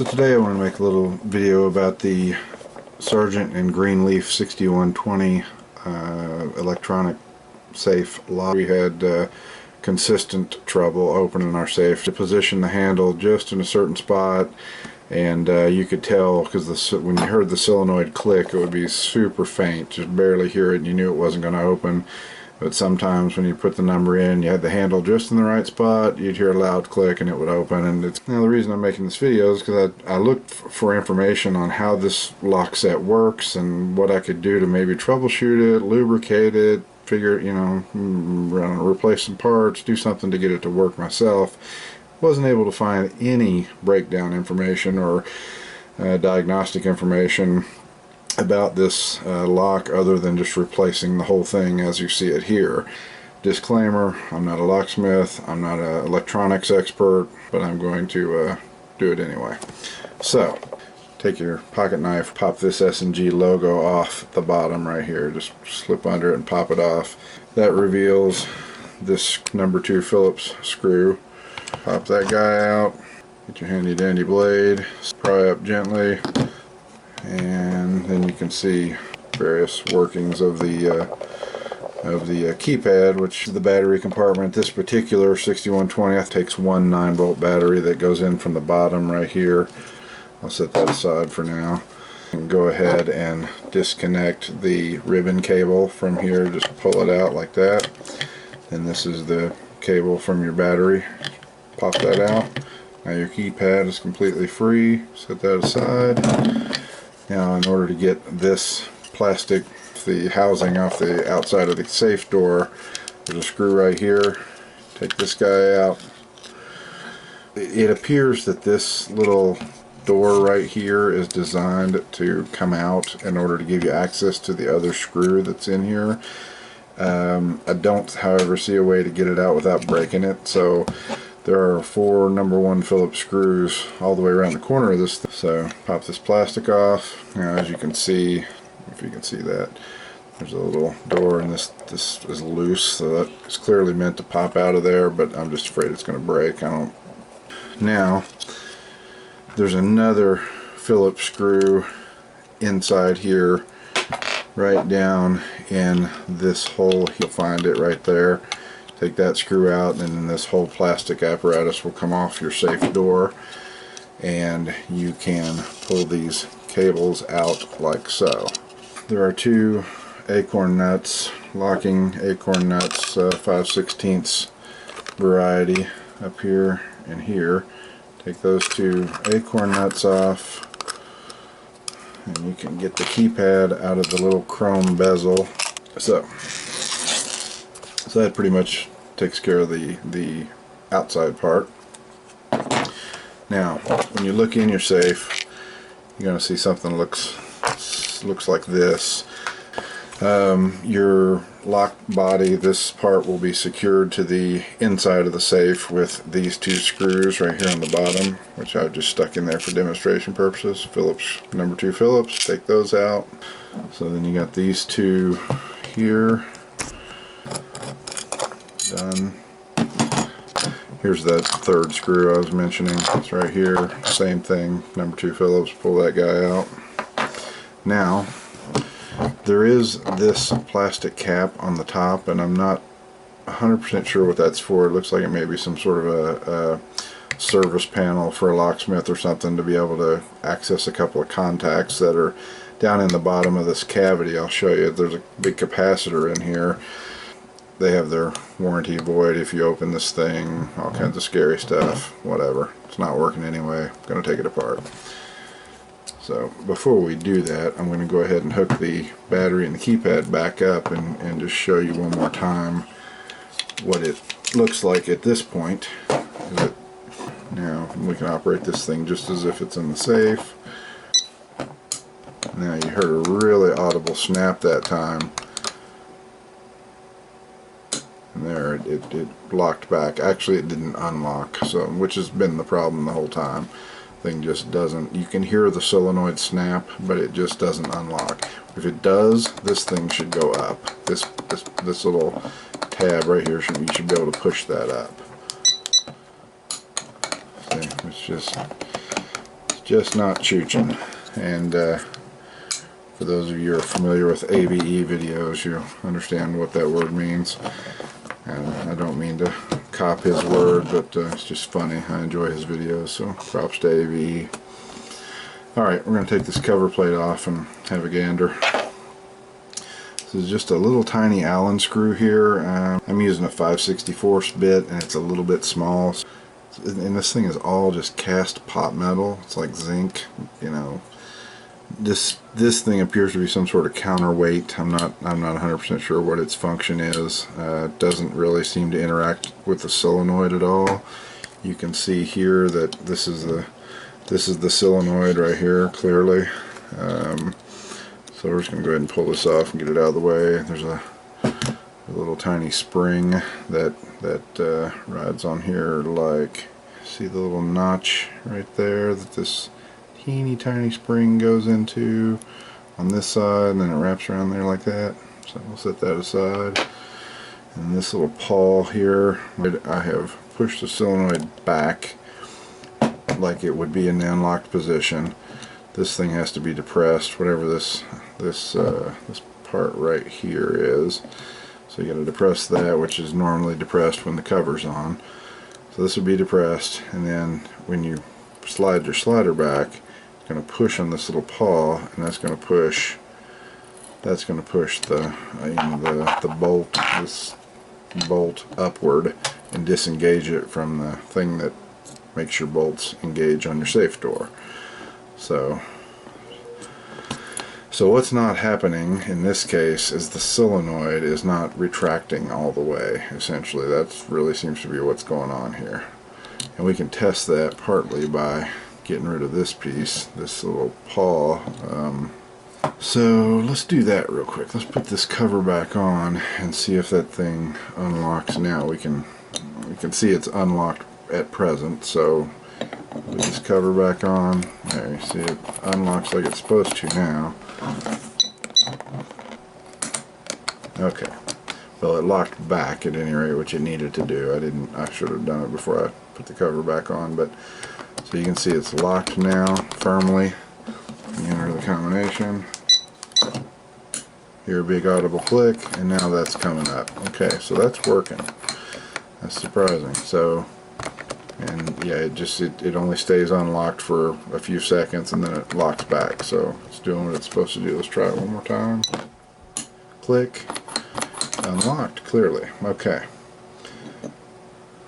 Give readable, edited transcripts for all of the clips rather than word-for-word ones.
So today I want to make a little video about the Sargent and Greenleaf 6120 electronic safe lock. We had consistent trouble opening our safe. To position the handle just in a certain spot, and you could tell because when you heard the solenoid click, it would be super faint, just barely hear it, and you knew it wasn't going to open. But sometimes when you put the number in, you had the handle just in the right spot, you'd hear a loud click and it would open. And now the reason I'm making this video is because I looked for information on how this lock set works and what I could do to maybe troubleshoot it, lubricate it, figure, replace some parts, do something to get it to work myself. Wasn't able to find any breakdown information or diagnostic information about this lock other than just replacing the whole thing as you see it here. Disclaimer, I'm not a locksmith, I'm not an electronics expert, but I'm going to do it anyway. So, take your pocket knife, pop this S&G logo off the bottom right here, just slip under it and pop it off. That reveals this number 2 Phillips screw. Pop that guy out, get your handy dandy blade, pry up gently, and then you can see various workings of the keypad, which is the battery compartment. This particular 6120 takes one 9-volt battery that goes in from the bottom right here. I'll set that aside for now. And go ahead and disconnect the ribbon cable from here. Just pull it out like that. And this is the cable from your battery. Pop that out. Now your keypad is completely free. Set that aside. Now, in order to get this plastic, the housing off the outside of the safe door, there's a screw right here. Take this guy out. It appears that this little door right here is designed to come out in order to give you access to the other screw that's in here. I don't, however, see a way to get it out without breaking it, so there are 4 number 1 Phillips screws all the way around the corner of this thing. So pop this plastic off. Now, as you can see, if you can see that, there's a little door, and this is loose, so that is clearly meant to pop out of there, but I'm just afraid it's going to break. Now, there's another Phillips screw inside here, right down in this hole. You'll find it right there. Take that screw out, and then this whole plastic apparatus will come off your safe door, and you can pull these cables out like so. There are 2 acorn nuts, locking acorn nuts, 5/16 variety up here and here. Take those 2 acorn nuts off, and you can get the keypad out of the little chrome bezel. So that pretty much takes care of the outside part. Now, when you look in your safe, you're going to see something looks like this. Your lock body, this part will be secured to the inside of the safe with these 2 screws right here on the bottom, which I've just stuck in there for demonstration purposes. Phillips, number 2 Phillips, take those out. So then you got these 2 here. Done. Here's that 3rd screw I was mentioning. It's right here. Same thing. Number 2 Phillips. Pull that guy out. Now, there is this plastic cap on the top, and I'm not 100% sure what that's for. It looks like it may be some sort of a service panel for a locksmith or something to be able to access a couple of contacts that are down in the bottom of this cavity. I'll show you. There's a big capacitor in here. They have their warranty void if you open this thing, all kinds of scary stuff, whatever. It's not working anyway. I'm going to take it apart. So before we do that, I'm going to go ahead and hook the battery and the keypad back up and just show you one more time what it looks like at this point. Now we can operate this thing just as if it's in the safe. Now you heard a really audible snap that time. And there, it locked back. Actually, it didn't unlock, so which has been the problem the whole time. Thing just doesn't. You can hear the solenoid snap, but it just doesn't unlock. If it does, this thing should go up. This little tab right here, you should be able to push that up. See, it's just not chooching. And for those of you who are familiar with AVE videos, you'll understand what that word means. And I don't mean to cop his word, but it's just funny. I enjoy his videos, so props to AVE. Alright, we're going to take this cover plate off and have a gander. This is just a little tiny Allen screw here. I'm using a 5/64 bit, and it's a little bit small. And this thing is all just cast pot metal. It's like zinc, you know. This thing appears to be some sort of counterweight. I'm not 100% sure what its function is. It doesn't really seem to interact with the solenoid at all. You can see here that this is the solenoid right here, clearly. So we're just going to go ahead and pull this off and get it out of the way. There's a little tiny spring that rides on here, like, see the little notch right there that this teeny tiny spring goes into on this side, and then it wraps around there like that. So we'll set that aside. And this little pawl here, I have pushed the solenoid back like it would be in the unlocked position. This thing has to be depressed, whatever this part right here is. So you got to depress that, which is normally depressed when the cover's on. So this would be depressed, and then when you slide your slider back, it's going to push on this little paw, and that's going to push the bolt, this bolt upward, and disengage it from the thing that makes your bolts engage on your safe door. So what's not happening in this case is the solenoid is not retracting all the way. Essentially, that really seems to be what's going on here. And we can test that partly by getting rid of this piece, this little paw. So let's do that real quick. Let's put this cover back on and see if that thing unlocks now. We can see it's unlocked at present. So put this cover back on. There, you see it unlocks like it's supposed to now. Okay. Well, it locked back at any rate, which it needed to do. I should have done it before I put the cover back on, but so you can see it's locked now firmly. You enter the combination. Hear a big audible click, and now that's coming up. Okay, so that's working. That's surprising. So, and yeah, it only stays unlocked for a few seconds, and then it locks back. So it's doing what it's supposed to do. Let's try it one more time. Click. Unlocked, clearly. Okay.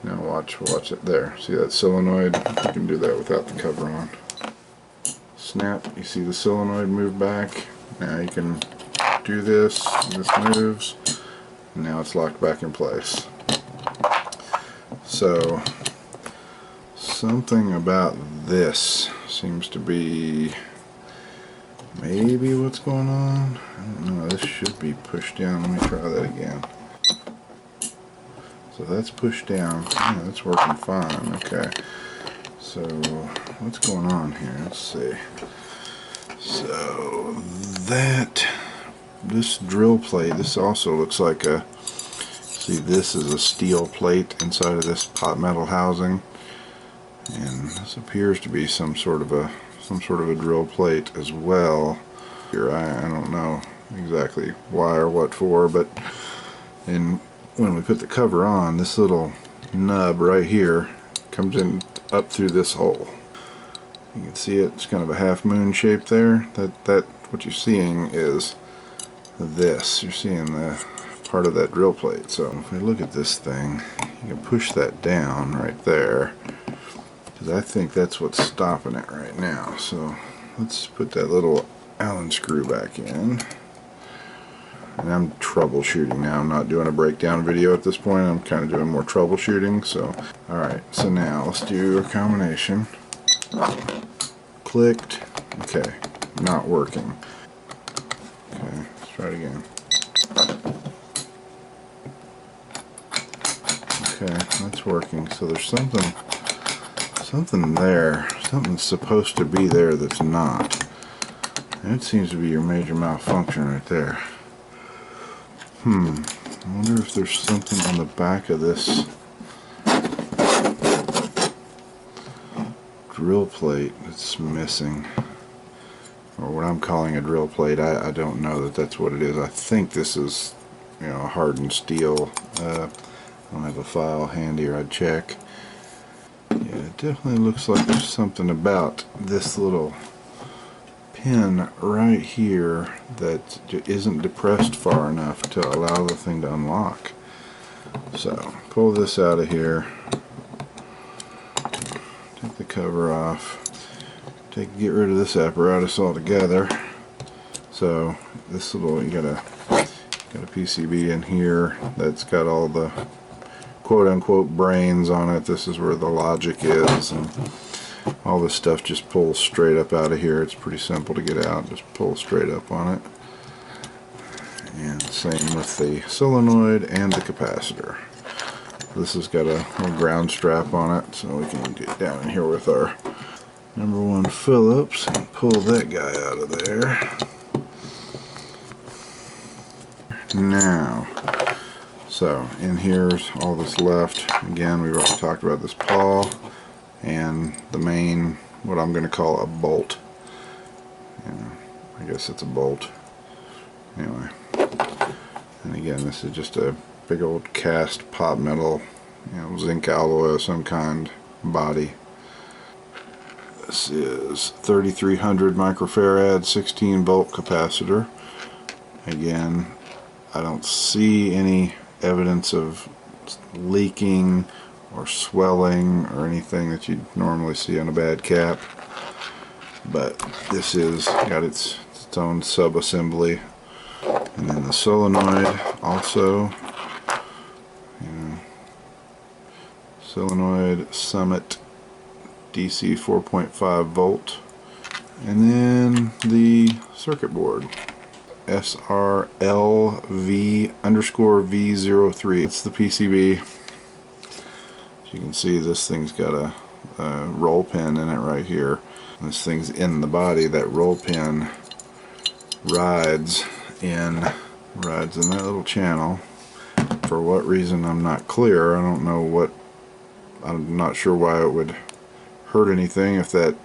Now watch it there. See that solenoid? You can do that without the cover on. Snap. You see the solenoid move back. Now you can do this. This moves. And now it's locked back in place. So something about this seems to be maybe what's going on. I don't know. This should be pushed down. Let me try that again. So that's pushed down. Yeah, that's working fine. Okay. So what's going on here? Let's see. So this drill plate, this also looks like a, see, this is a steel plate inside of this pot metal housing, and this appears to be some sort of a drill plate as well. Here, I don't know exactly why or what for, but when we put the cover on, this little nub right here comes in up through this hole. You can see it's kind of a half moon shape there. That what you're seeing is this. You're seeing the part of that drill plate. So if we look at this thing, you can push that down right there, because I think that's what's stopping it right now. So let's put that little Allen screw back in. And I'm troubleshooting now. I'm not doing a breakdown video at this point. I'm kind of doing more troubleshooting. So, alright, so now let's do a combination. Clicked. Okay, not working. Okay, let's try it again. Okay, that's working. So there's something there. Something's supposed to be there that's not. And it seems to be your major malfunction right there. I wonder if there's something on the back of this drill plate that's missing, or what I'm calling a drill plate. I don't know that that's what it is. I think this is, you know, hardened steel. I don't have a file handy, or I'd check. Yeah, it definitely looks like there's something about this little pin right here that isn't depressed far enough to allow the thing to unlock. So pull this out of here, take the cover off, get rid of this apparatus altogether. So this little, you got a PCB in here that's got all the quote-unquote brains on it. This is where the logic is, and all this stuff just pulls straight up out of here. It's pretty simple to get out, just pull straight up on it. And same with the solenoid and the capacitor. This has got a little ground strap on it, so we can get down in here with our #1 Phillips and pull that guy out of there. Now, so in here's all that's left. Again, we've already talked about this pawl and the main, what I'm going to call a bolt. I guess it's a bolt. Anyway, and again, this is just a big old cast pot metal, you know, zinc alloy of some kind body. This is 3300 microfarad 16 volt capacitor. Again, I don't see any evidence of leaking or swelling or anything that you'd normally see on a bad cap, but this is got its own sub-assembly. And then the solenoid also, you know, solenoid Summit DC 4.5 volt, and then the circuit board SRLV_V03. It's the PCB. As you can see, this thing's got a roll pin in it right here. This thing's in the body. That roll pin rides in that little channel. For what reason, I'm not clear. I don't know what. I'm not sure why it would hurt anything if that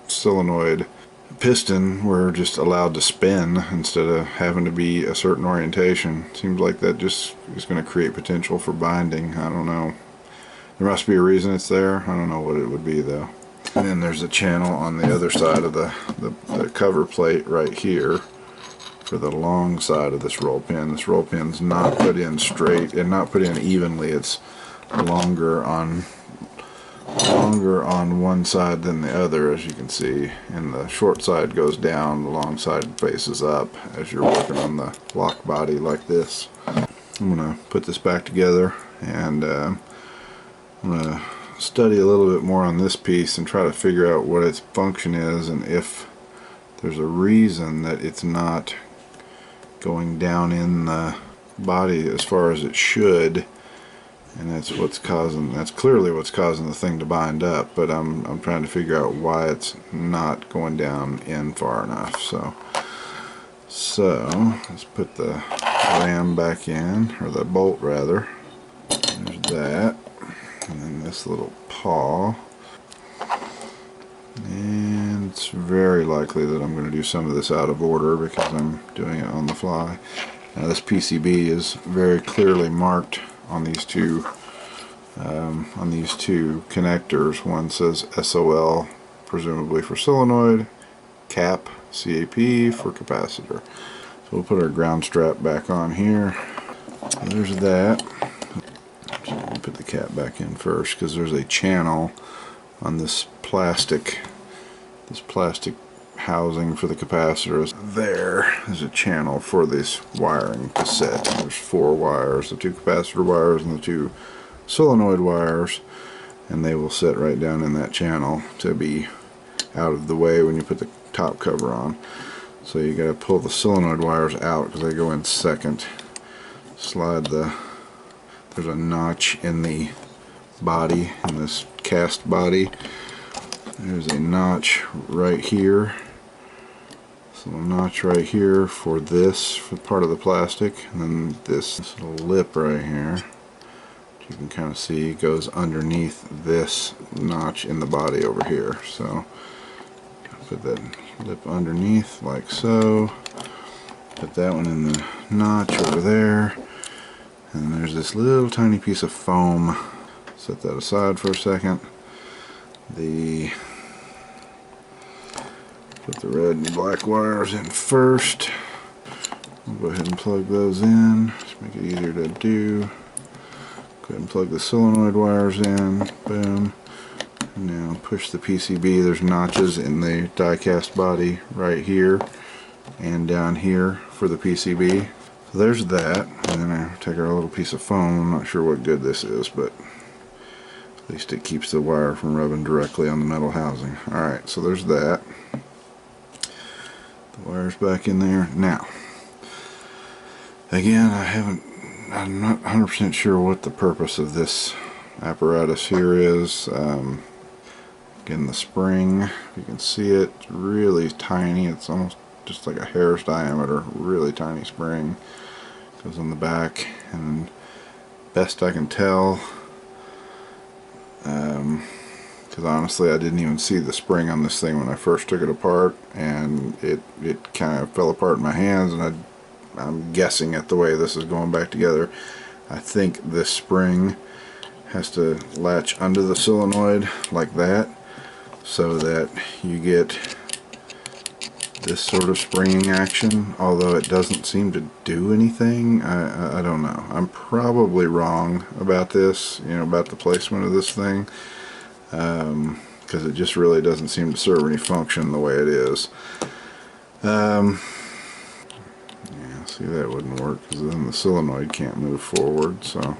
solenoid piston were just allowed to spin instead of having to be a certain orientation. Seems like that just is going to create potential for binding. I don't know. There must be a reason it's there. I don't know what it would be though. And then there's a channel on the other side of the cover plate right here for the long side of this roll pin. This roll pin's not put in straight and not put in evenly. It's longer on one side than the other, as you can see, and the short side goes down, the long side faces up as you're working on the block body like this. I'm going to put this back together, and I'm going to study a little bit more on this piece and try to figure out what its function is and if there's a reason that it's not going down in the body as far as it should. And that's clearly what's causing the thing to bind up, but I'm trying to figure out why it's not going down in far enough. So let's put the ram back in, or the bolt rather. There's that, and then this little paw. And it's very likely that I'm going to do some of this out of order because I'm doing it on the fly. Now this PCB is very clearly marked on these two connectors. One says SOL, presumably for solenoid, CAP for capacitor. So we'll put our ground strap back on here. There's that. So we'll put the cap back in first because there's a channel on this plastic housing for the capacitors. There's a channel for this wiring to set. There's 4 wires, the 2 capacitor wires and the 2 solenoid wires, and they will sit right down in that channel to be out of the way when you put the top cover on. So you got to pull the solenoid wires out because they go in second. There's a notch in the body, in this cast body. There's a notch right here. So a notch right here for this, for part of the plastic, and then this little lip right here. you can kind of see it goes underneath this notch in the body over here. So put that lip underneath like so. Put that one in the notch over there. And there's this little tiny piece of foam. Set that aside for a second. Put the red and black wires in first. We'll go ahead and plug those in. Just make it easier to do. Go ahead and plug the solenoid wires in. Boom. And now push the PCB. There's notches in the die-cast body right here and down here for the PCB. So there's that. And then I take our little piece of foam. I'm not sure what good this is, but at least it keeps the wire from rubbing directly on the metal housing. Alright, so there's that. The wire's back in there. Now, again, I'm not 100% sure what the purpose of this apparatus here is. Again, the spring, if you can see it, it's really tiny. It's almost just like a hair's diameter. Really tiny spring. Goes on the back, and best I can tell, because honestly I didn't even see the spring on this thing when I first took it apart, and it kind of fell apart in my hands, and I'm guessing at the way this is going back together, I think this spring has to latch under the solenoid like that, so that you get this sort of springing action, although it doesn't seem to do anything. I don't know. I'm probably wrong about this, about the placement of this thing, because it just really doesn't seem to serve any function the way it is. Yeah, see, that wouldn't work because then the solenoid can't move forward. So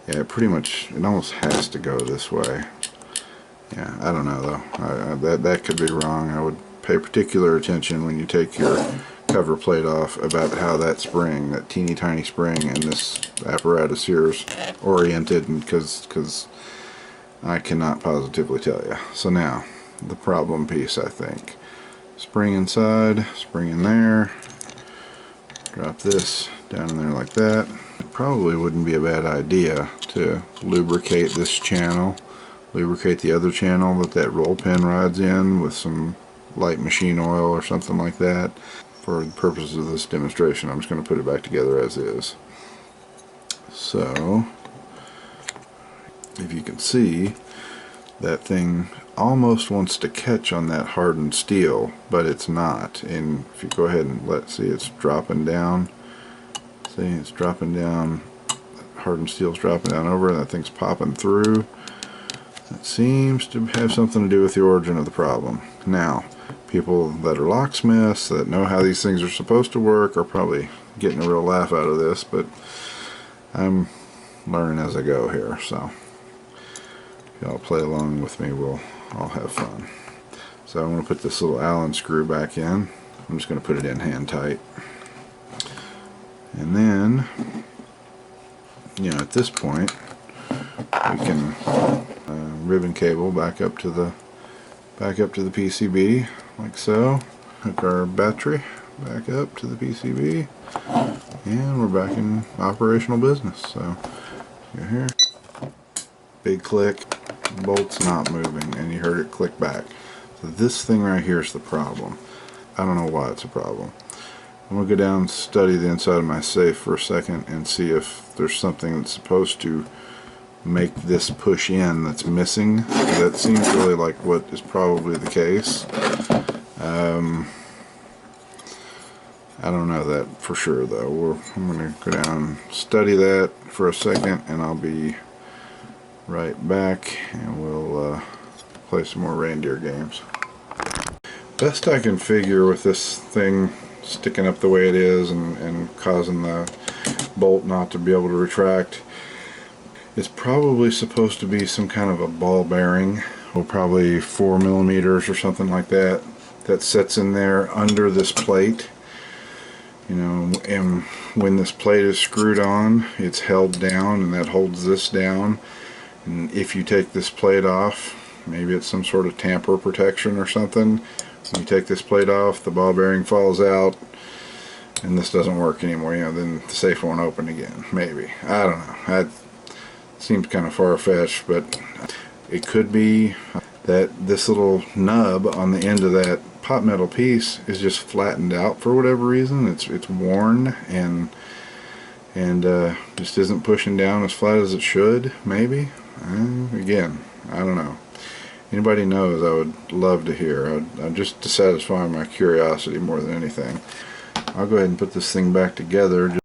yeah, it almost has to go this way. Yeah, I don't know though. That could be wrong. I would pay particular attention when you take your cover plate off about how that spring, that teeny tiny spring in this apparatus here is oriented, because I cannot positively tell you. So now, the problem piece, I think. Spring inside, spring in there, drop this down in there like that. It probably wouldn't be a bad idea to lubricate this channel, lubricate the other channel that roll pin rides in with some light machine oil or something like that. For the purposes of this demonstration, I'm just going to put it back together as is. So, if you can see, that thing almost wants to catch on that hardened steel, but it's not. And if you go ahead and see, it's dropping down. See, it's dropping down. Hardened steel's dropping down over, and that thing's popping through. That seems to have something to do with the origin of the problem. Now, people that are locksmiths that know how these things are supposed to work are probably getting a real laugh out of this, but I'm learning as I go here, so if y'all play along with me, we'll all have fun. So I'm going to put this little Allen screw back in. I'm just going to put it in hand tight, and then at this point we can ribbon cable back up to the PCB like so. Hook our battery back up to the PCB, and we're back in operational business. So you're here, big click, bolt's not moving, and you heard it click back. So this thing right here is the problem. I don't know why it's a problem. I'm going to go down and study the inside of my safe for a second and see if there's something that's supposed to make this push in that's missing. That seems really like what is probably the case. I don't know that for sure though. I'm going to go down and study that for a second, and I'll be right back, and we'll play some more reindeer games. Best I can figure with this thing sticking up the way it is and causing the bolt not to be able to retract, it's probably supposed to be some kind of a ball bearing, or probably 4 millimeters or something like that, that sits in there under this plate. And when this plate is screwed on, it's held down, and that holds this down. And if you take this plate off, maybe it's some sort of tamper protection or something, when you take this plate off, the ball bearing falls out and this doesn't work anymore. Then the safe won't open again. Maybe. I don't know. Seems kind of far-fetched, but it could be that this little nub on the end of that pot metal piece is just flattened out for whatever reason. It's worn and just isn't pushing down as flat as it should, maybe. Again, I don't know. Anybody knows, I would love to hear. I'd just to satisfy my curiosity more than anything. I'll go ahead and put this thing back together.